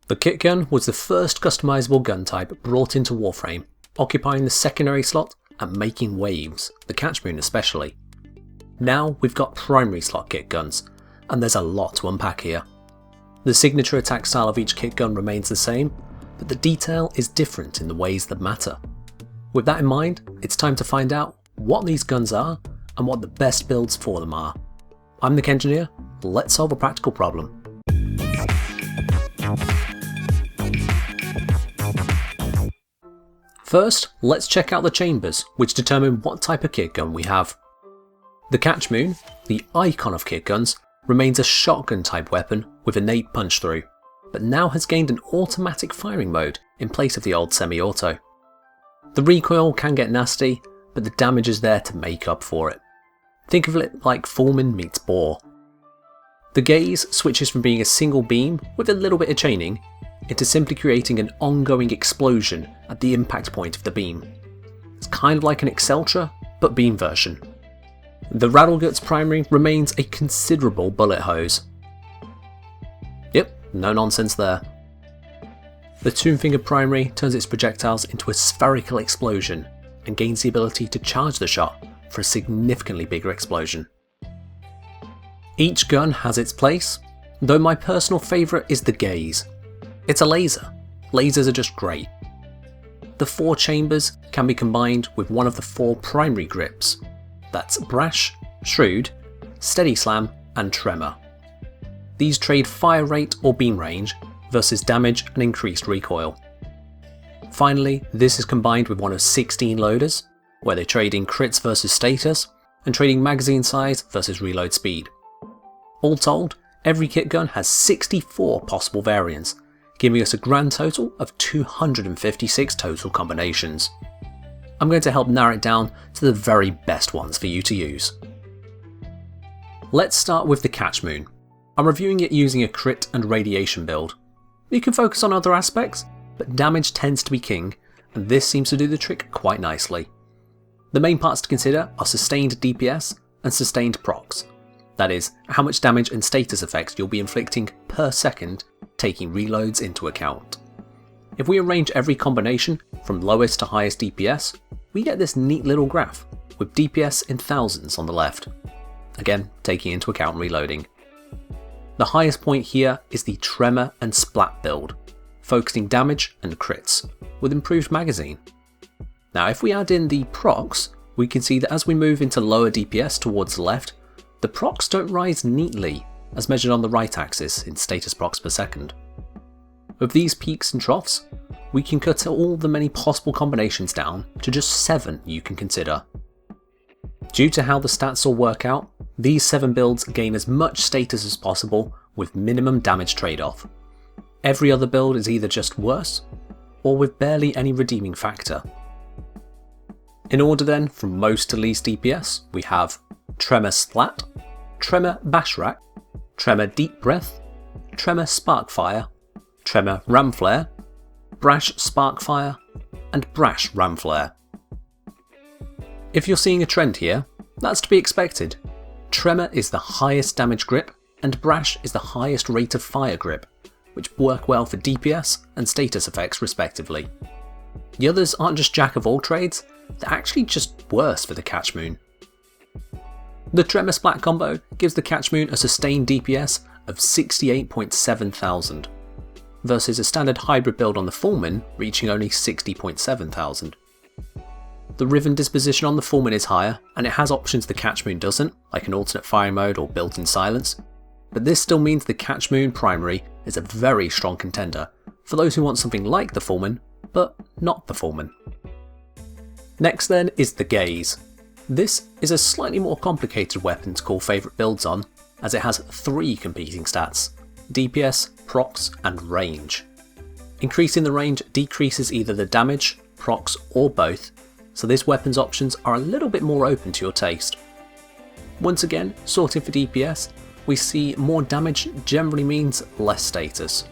The Kitgun was the first customizable gun type brought into Warframe, occupying the secondary slot and making waves, the Catchmoon especially. Now we've got primary slot Kitguns, and there's a lot to unpack here. The signature attack style of each Kitgun remains the same, but the detail is different in the ways that matter. With that in mind, it's time to find out what these guns are and what the best builds for them are. I'm the Engineer, let's solve a practical problem. First, let's check out the chambers, which determine what type of Kitgun we have. The Catchmoon, the icon of Kitguns, remains a shotgun type weapon with innate punch through, but now has gained an automatic firing mode in place of the old semi-auto. The recoil can get nasty, but the damage is there to make up for it. Think of it like Foreman meets Boar. The gaze switches from being a single beam with a little bit of chaining into simply creating an ongoing explosion at the impact point of the beam. It's kind of like an Exceltra, but beam version. The Rattleguts primary remains a considerable bullet hose. Yep, no nonsense there. The Tombfinger primary turns its projectiles into a spherical explosion and gains the ability to charge the shot for a significantly bigger explosion. Each gun has its place, though my personal favourite is the gaze. It's a laser. Lasers are just great. The 4 chambers can be combined with one of the 4 primary grips. That's Brash, Shrewd, Steady Slam and Tremor. These trade fire rate or beam range versus damage and increased recoil. Finally, this is combined with one of 16 loaders, where they trade in crits versus status, and trading magazine size versus reload speed. All told, every Kitgun has 64 possible variants, giving us a grand total of 256 total combinations. I'm going to help narrow it down to the very best ones for you to use. Let's start with the Catchmoon. I'm reviewing it using a crit and radiation build. You can focus on other aspects, but damage tends to be king, and this seems to do the trick quite nicely. The main parts to consider are sustained DPS and sustained procs. That is, how much damage and status effects you'll be inflicting per second, taking reloads into account. If we arrange every combination from lowest to highest DPS, we get this neat little graph, with DPS in thousands on the left. Again, taking into account reloading. The highest point here is the Tremor and Splat build, focusing damage and crits, with improved magazine. Now if we add in the procs, we can see that as we move into lower DPS towards the left, the procs don't rise neatly as measured on the right axis in status procs per second. With these peaks and troughs, we can cut all the many possible combinations down to just 7 you can consider. Due to how the stats all work out, these 7 builds gain as much status as possible with minimum damage trade-off. Every other build is either just worse, or with barely any redeeming factor. In order then, from most to least DPS, we have Tremor Splat, Tremor Bashrak, Tremor Deep Breath, Tremor Sparkfire, Tremor Ramflare, Brash Sparkfire, and Brash Ramflare. If you're seeing a trend here, that's to be expected. Tremor is the highest damage grip, and Brash is the highest rate of fire grip, which work well for DPS and status effects respectively. The others aren't just jack of all trades, they're actually just worse for the Catchmoon. The Tremor Splat combo gives the Catchmoon a sustained DPS of 68.7 thousand, versus a standard hybrid build on the Foreman reaching only 60.7 thousand. The Riven disposition on the Foreman is higher, and it has options the Catchmoon doesn't, like an alternate firing mode or built-in silence, but this still means the Catchmoon primary is a very strong contender for those who want something like the Foreman, but not the Foreman. Next then is the Gaze. This is a slightly more complicated weapon to call favourite builds on, as it has 3 competing stats: DPS, procs and range. Increasing the range decreases either the damage, procs or both, so this weapon's options are a little bit more open to your taste. Once again, sorting for DPS, we see more damage generally means less status.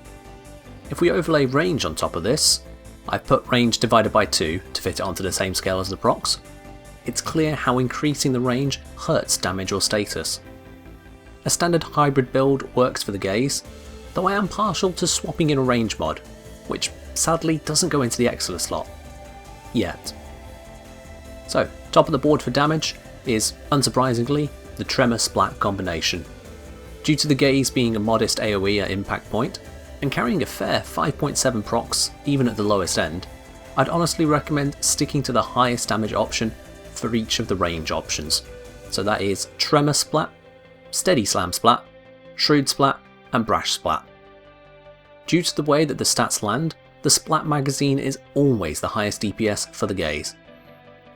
If we overlay range on top of this, I've put range divided by 2 to fit it onto the same scale as the procs, it's clear how increasing the range hurts damage or status. A standard hybrid build works for the Gaze, though I am partial to swapping in a range mod, which sadly doesn't go into the Excellent slot. Yet. So, top of the board for damage is, unsurprisingly, the Tremor Splat combination. Due to the gaze being a modest AoE at impact point, and carrying a fair 5.7 procs even at the lowest end, I'd honestly recommend sticking to the highest damage option for each of the range options. So that is Tremor Splat, Steady Slam Splat, Shrewd Splat, and Brash Splat. Due to the way that the stats land, the Splat magazine is always the highest DPS for the gaze.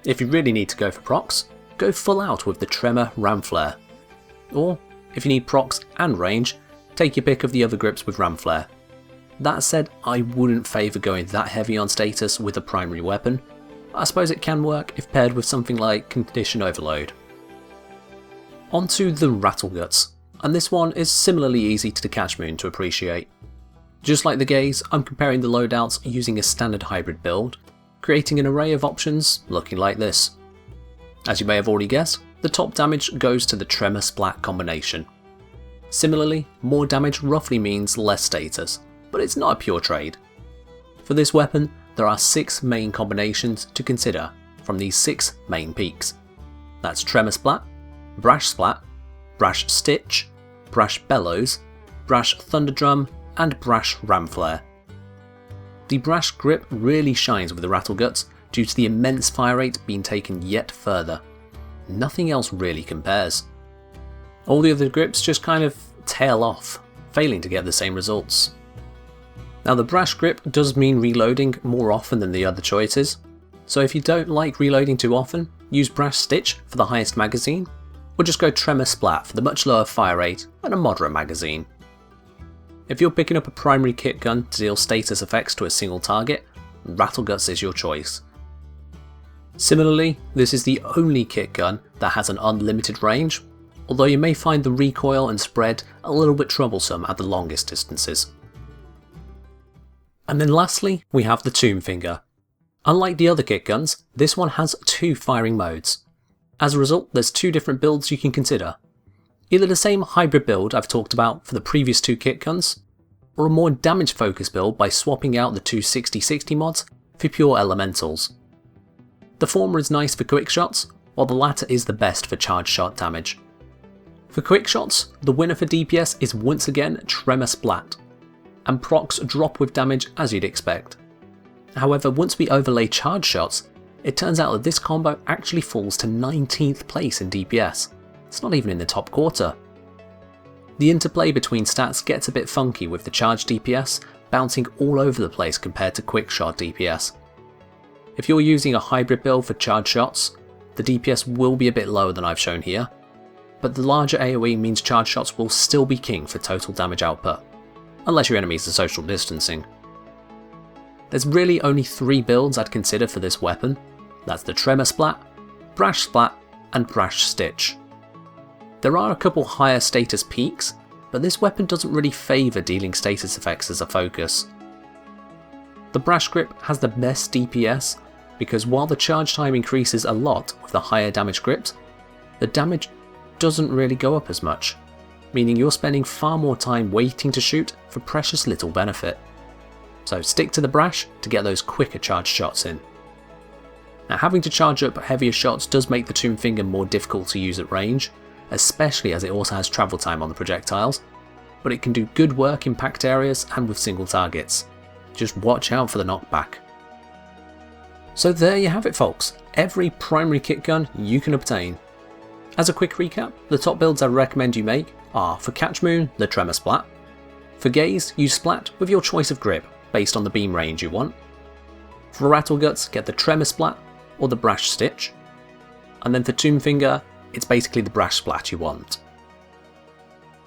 If you really need to go for procs, go full out with the Tremor Ram Flare. Or, if you need procs and range, take your pick of the other grips with Ram Flare. That said, I wouldn't favour going that heavy on status with a primary weapon. I suppose it can work if paired with something like Condition Overload. Onto the Rattleguts, and this one is similarly easy to the Catchmoon to appreciate. Just like the gaze, I'm comparing the loadouts using a standard hybrid build, creating an array of options looking like this. As you may have already guessed, the top damage goes to the Tremor Splat combination. Similarly, more damage roughly means less status, but it's not a pure trade. For this weapon, there are 6 main combinations to consider from these 6 main peaks. That's Tremor Splat, Brash Splat, Brash Stitch, Brash Bellows, Brash Thunderdrum, and Brash Ram Flare. The Brash grip really shines with the Rattleguts due to the immense fire rate being taken yet further. Nothing else really compares. All the other grips just kind of tail off, failing to get the same results. Now the Brash grip does mean reloading more often than the other choices, so if you don't like reloading too often, use Brash Stitch for the highest magazine, or just go Tremor Splat for the much lower fire rate and a moderate magazine. If you're picking up a primary kit gun to deal status effects to a single target, Rattleguts is your choice. Similarly, this is the only kit gun that has an unlimited range, although you may find the recoil and spread a little bit troublesome at the longest distances. And then lastly, we have the Tombfinger. Unlike the other kit guns, this one has 2 firing modes. As a result, there's 2 different builds you can consider. Either the same hybrid build I've talked about for the previous 2 kit guns, or a more damage focused build by swapping out the 2 60/60 mods for pure elementals. The former is nice for quick shots, while the latter is the best for charge shot damage. For quick shots, the winner for DPS is once again Tremor Splat, and procs drop with damage as you'd expect. However, once we overlay charge shots, it turns out that this combo actually falls to 19th place in DPS. It's not even in the top quarter. The interplay between stats gets a bit funky with the charge DPS bouncing all over the place compared to quick shot DPS. If you're using a hybrid build for charge shots, the DPS will be a bit lower than I've shown here, but the larger AoE means charge shots will still be king for total damage output, unless your enemies are social distancing. There's really only 3 builds I'd consider for this weapon. That's the Tremor Splat, Brash Splat, and Brash Stitch. There are a couple higher status peaks, but this weapon doesn't really favour dealing status effects as a focus. The Brash grip has the best DPS because while the charge time increases a lot with the higher damage grips, the damage doesn't really go up as much, meaning you're spending far more time waiting to shoot for precious little benefit. So stick to the Brash to get those quicker charge shots in. Now having to charge up heavier shots does make the Tombfinger more difficult to use at range, especially as it also has travel time on the projectiles, but it can do good work in packed areas and with single targets. Just watch out for the knockback. So there you have it folks, every primary kit gun you can obtain. As a quick recap, the top builds I recommend you make are for Catchmoon, the Tremor Splat. For Gaze, use Splat with your choice of grip based on the beam range you want. For Rattleguts, get the Tremor Splat or the Brash Stitch. And then for Tombfinger, it's basically the Brash Splat you want.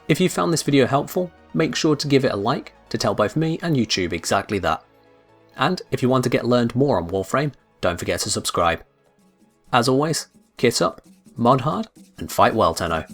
If you found this video helpful, make sure to give it a like to tell both me and YouTube exactly that. And if you want to get learned more on Warframe, don't forget to subscribe. As always, kit up, mod hard, and fight well, Tenno.